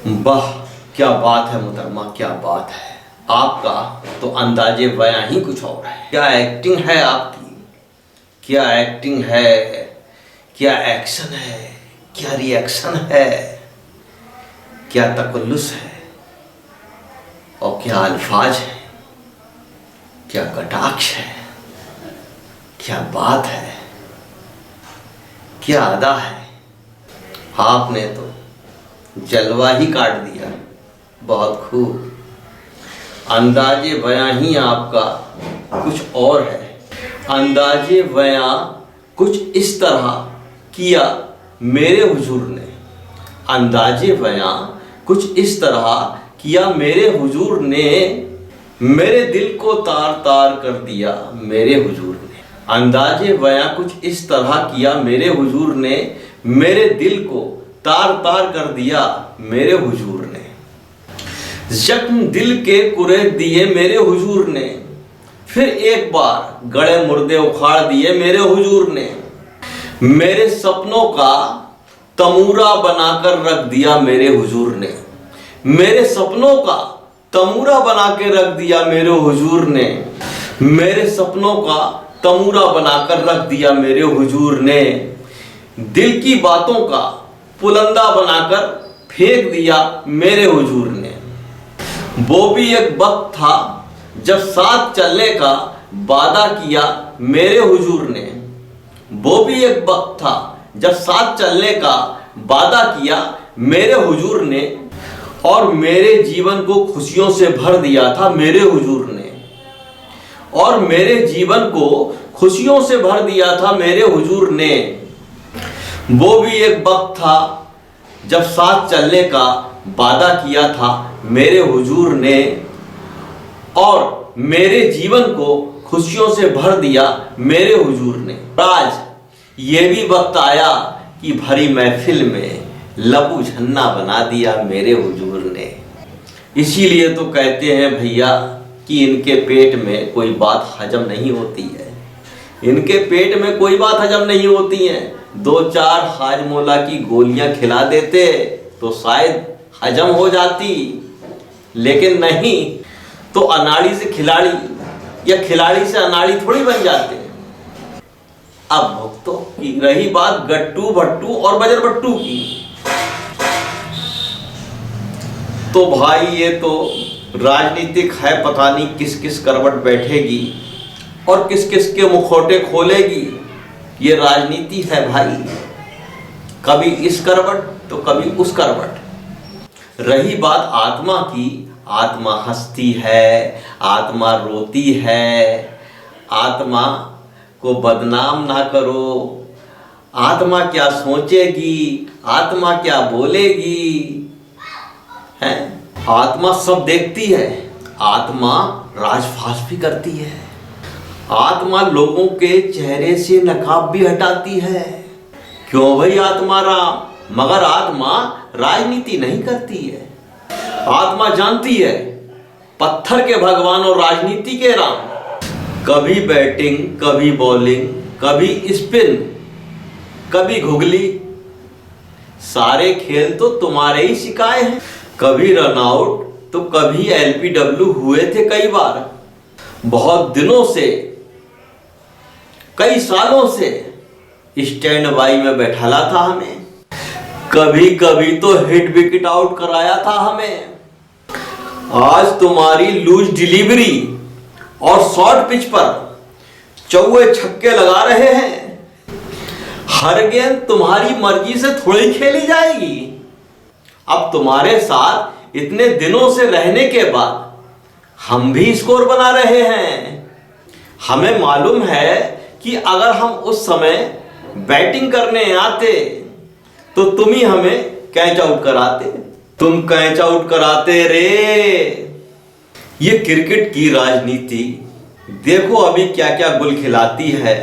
वाह, क्या बात है मुहतरमा, क्या बात है। आपका तो अंदाजे बयां ही कुछ और है। क्या एक्टिंग है आपकी, क्या एक्टिंग है, क्या एक्शन है, क्या रिएक्शन है, क्या तकल्लुस है और क्या अल्फाज है, क्या कटाक्ष है, क्या बात है, क्या अदा है। आपने तो जलवा ही काट दिया। बहुत खूब। अंदाजे बयां ही आपका कुछ और है। अंदाजे बयां कुछ इस तरह किया मेरे हुजूर ने। अंदाजे बयां कुछ इस तरह किया मेरे हुजूर ने, मेरे दिल को तार तार कर दिया मेरे हुजूर ने। अंदाजे बयां कुछ इस तरह किया मेरे हुजूर ने, मेरे दिल को तार तार कर दिया मेरे हुजूर ने। जख्म दिल के कुरेद दिए मेरे हुजूर ने, फिर एक बार गड़े मुर्दे उखाड़ दिए मेरे हुजूर ने। मेरे सपनों का तमूरा बनाकर रख दिया मेरे हुजूर ने। मेरे सपनों का तमूरा बना के रख दिया मेरे हुजूर ने। मेरे सपनों का तमूरा बनाकर रख दिया मेरे हुजूर ने। दिल की बातों का पुलंदा बनाकर फेंक दिया मेरे हुजूर ने। वो भी एक वक्त था जब साथ चलने का वादा किया मेरे हुजूर ने। वो भी एक वक्त था जब साथ चलने का वादा किया मेरे हुजूर ने, और मेरे जीवन को खुशियों से भर दिया था मेरे हुजूर ने। और मेरे जीवन को खुशियों से भर दिया था मेरे हुजूर ने। वो भी एक वक्त था जब साथ चलने का वादा किया था मेरे हुजूर ने, और मेरे जीवन को खुशियों से भर दिया मेरे हुजूर ने। आज ये भी वक्त आया कि भरी महफिल में लबू झन्ना बना दिया मेरे हुजूर ने। इसीलिए तो कहते हैं भैया कि इनके पेट में कोई बात हजम नहीं होती है। इनके पेट में कोई बात हजम नहीं होती है। 2-4 हाजमोला की गोलियां खिला देते तो शायद हजम हो जाती, लेकिन नहीं तो अनाड़ी से खिलाड़ी या खिलाड़ी से अनाड़ी थोड़ी बन जाते। अब भक्तों की रही बात गट्टू भट्टू और बजर बट्टू की, तो भाई ये तो राजनीतिक है, पता नहीं किस किस करवट बैठेगी और किस किस के मुखौटे खोलेगी। ये राजनीति है भाई, कभी इस करवट तो कभी उस करवट। रही बात आत्मा की, आत्मा हंसती है, आत्मा रोती है। आत्मा को बदनाम ना करो। आत्मा क्या सोचेगी, आत्मा क्या बोलेगी, है? आत्मा सब देखती है। आत्मा राजफाश भी करती है। आत्मा लोगों के चेहरे से नकाब भी हटाती है। क्यों भाई आत्मा राम? मगर आत्मा राजनीति नहीं करती है। आत्मा जानती है पत्थर के भगवान और राजनीति के राम। कभी बैटिंग, कभी बॉलिंग, कभी स्पिन, कभी घुगली, सारे खेल तो तुम्हारे ही सिखाए हैं। कभी रन आउट तो कभी LBW हुए थे कई बार। बहुत दिनों से, कई सालों से स्टैंड बाई में बैठाला था हमें। कभी कभी तो हिट विकेट आउट कराया था हमें। आज तुम्हारी लूज डिलीवरी और शॉर्ट पिच पर चौवे छक्के लगा रहे हैं। हर गेंद तुम्हारी मर्जी से थोड़ी खेली जाएगी। अब तुम्हारे साथ इतने दिनों से रहने के बाद हम भी स्कोर बना रहे हैं। हमें मालूम है कि अगर हम उस समय बैटिंग करने आते तो तुम ही हमें कैच आउट कराते। तुम कैच आउट कराते रे। ये क्रिकेट की राजनीति देखो अभी क्या क्या गुल खिलाती है,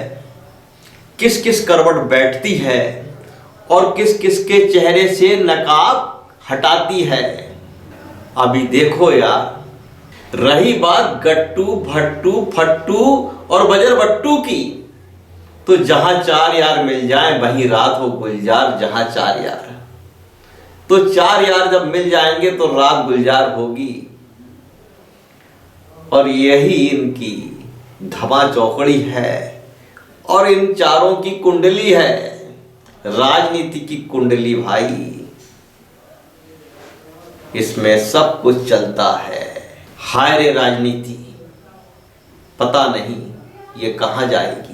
किस किस करवट बैठती है और किस किस के चेहरे से नकाब हटाती है। अभी देखो यार। रही बात गट्टू भट्टू फट्टू और बजर बट्टू की, तो जहां 4 यार मिल जाए वहीं रात हो गुलजार। जहां 4 यार तो चार यार जब मिल जाएंगे तो रात गुलजार होगी। और यही इनकी धमा चौकड़ी है और इन चारों की कुंडली है, राजनीति की कुंडली भाई। इसमें सब कुछ चलता है। हाय रे राजनीति, पता नहीं ये कहां जाएगी।